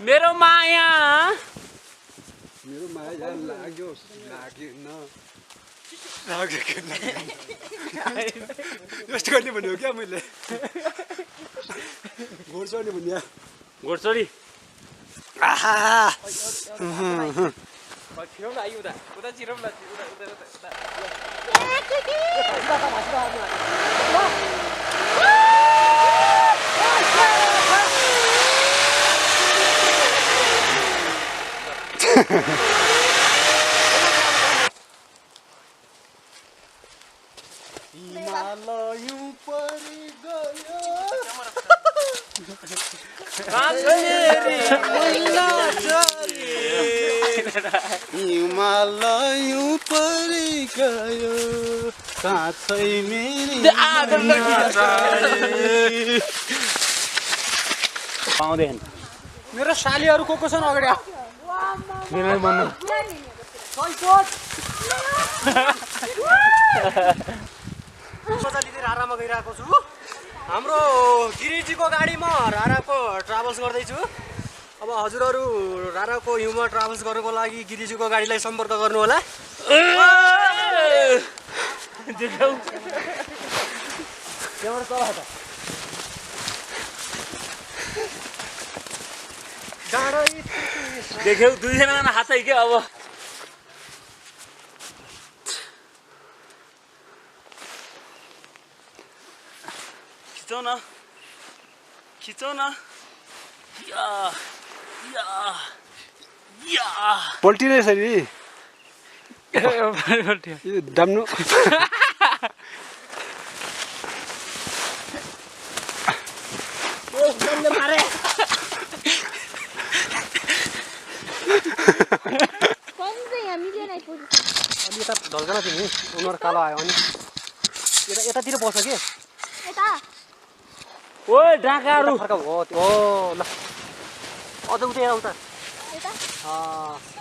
मेरो माया लाग्यो यस्तो गर्ने भन्यो क्या मैले घोडचढ्ने भन्यो घोडचढी हिमालयौं परि गयो हिमालयौं परि गयो काछै मेरी पाउँदैन मेरो सालीहरु को छन् अगाडि मेरो भन्नु लिँदै रारामा गइरहेको छु हाम्रो गिरिजीको गाडीमा राराको ट्राभल्स गर्दैछु अब हजुरहरू राराको हिउँमा ट्राभल्स गर्नको लागि गिरिजीको गाडीलाई सम्पर्क गर्नु होला देख्यौ दुईजना हातै के अब खिचौ न पल्टी रहेछ नि दाम्नु ढल्कन तिमी उनीहरू कालो आयो अनि यतातिर बस्छ के ओ डाकाहरू हो ओ ल अझ उता उता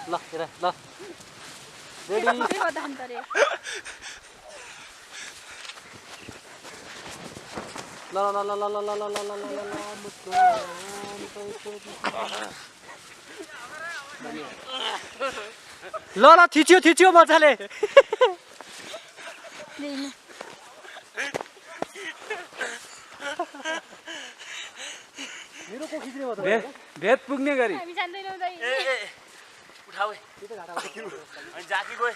ल हेर ल रेडी ल ल ल ल ल ल ल ल ल थिच्यो मजाले मेरो को खिच्ने भयो त भेद पुग्ने गरी हामी जान्दैनौ दाइ उठाऊ अनि जाकी गए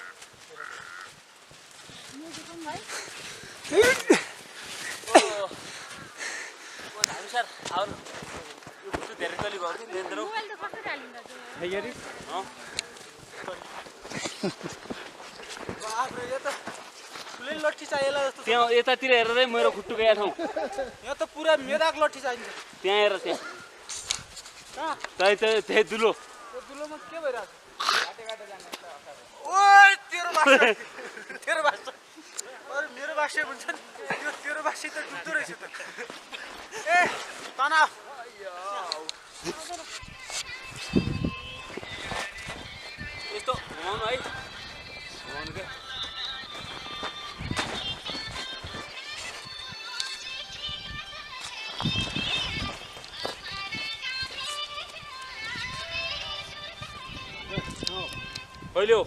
ओ धामी सर आउनु यो कुछु धेरै तली भयो कि देख्दैनौ मोबाइल त कस्तो चालिन्छ हेरी बाप रे यो त फुलै लट्ठी चाहिएला जस्तो त्यहाँ यतातिर हेरेरै मेरो खुट्टु गएको ठाउँ यहाँ त पुरा मेदाक लट्ठी चाहिन्छ त्यहाँ हेर त्यहाँ कहाँ त्यही दुलो त्यो दुलोमा के भइरहेछ ओइ तेरो भाषा अरे मेरो भाषा हुन्छ नि यो तेरो भाषा त डुब्दो रहेछ त ए तना यस्तो घुमाउनु है घुमाउनु क्या कहिले हो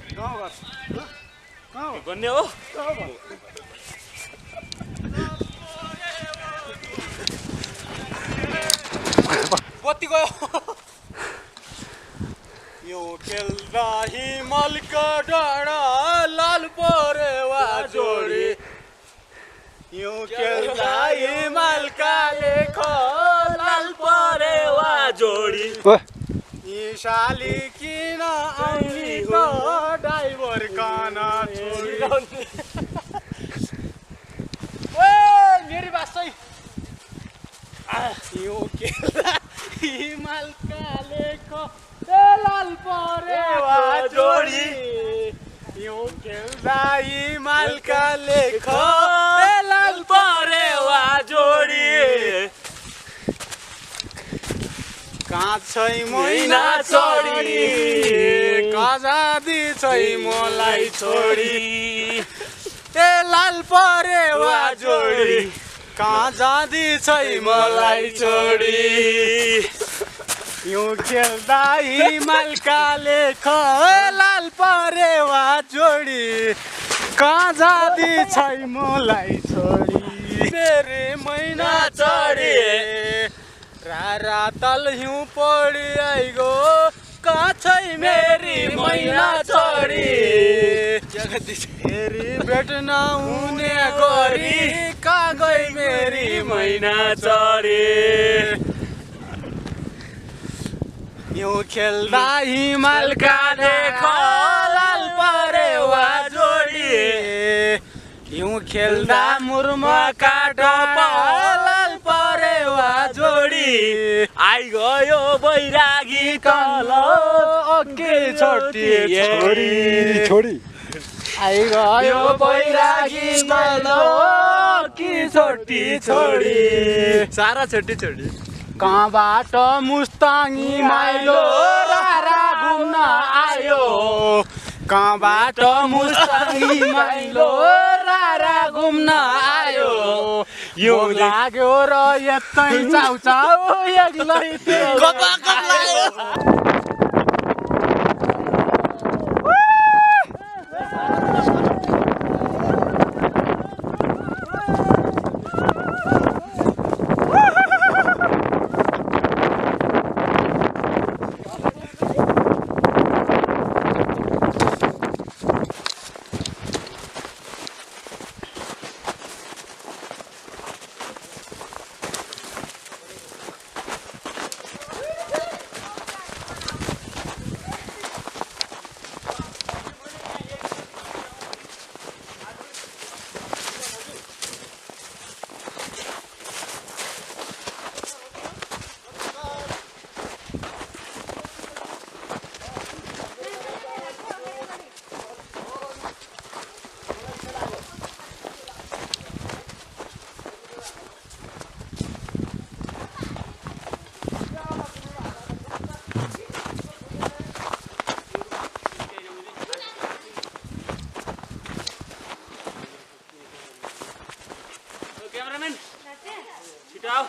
भन्ने हो बत्ती गयो यो खेल्दा हिमालका डाँडा लाल परेवा जोडी यो खेल्दा हिमालका लेख लाल परेवा जोडी यी साली किन आउली को ड्राइभर काना छोडी मेरी बात सही यो खेल्दा हिमालका लेख लाल परेवा जोडी यो खेल्दा हिमालका लेख लाल परेवा जोडी काछै मैना चढी कजादी छै मलाई छोडी ए लाल परेवा जोडी कहाँ जाँदैछ मलाई छोडी यो खेल्दा हिमालकाले लाल परेवा जोडी कहाँ जाँदैछ मलाई छोडी मेरे मैना चढी रारा तल हिउँ पढी आइगो कहाँ छै मेरी मैना चढी फेरि भेट्न हुने गरी कहाँ गई मेरी मैना चढी यो खेल्दा हिमालका देख लाल परेवा जोडी यो खेल्दा मुर्मा काट लाल परेवा जोडी आई गयो बैरागी कल अघि छोटी छोडी आई गयो बैरागी कल अघि छोटी छोडी सारा छोटी छोडी कहाँबाट मुस्ताङी माइलो रारा घुम्न आयो कहाँबाट मुस्ताङी माइलो रारा घुम्न आयो यो लाग्यो र यतै चाउ चाउ एक्लै क्यामेराम्यान छिटो आऊ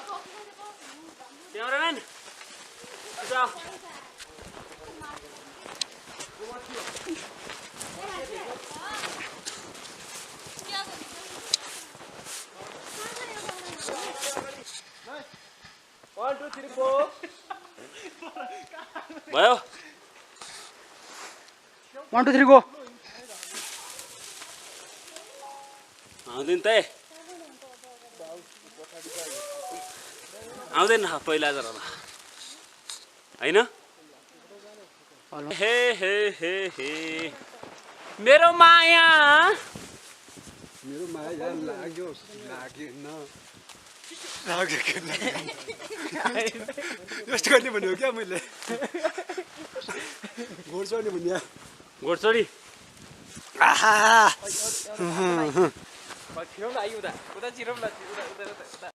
क्यामेराम्यान छिटो आऊ भयो 1 2 3 गो आउँदैन त आउँदैन पहिला जरा हैन हे हे हे हे मेरो माया लाग्यो लागेन यस्तो गर्ने भन्यो क्या मैले घोडचढी भन्यो घोडचढी आहा छिरौँ न आइयो उता चिरौँ न उता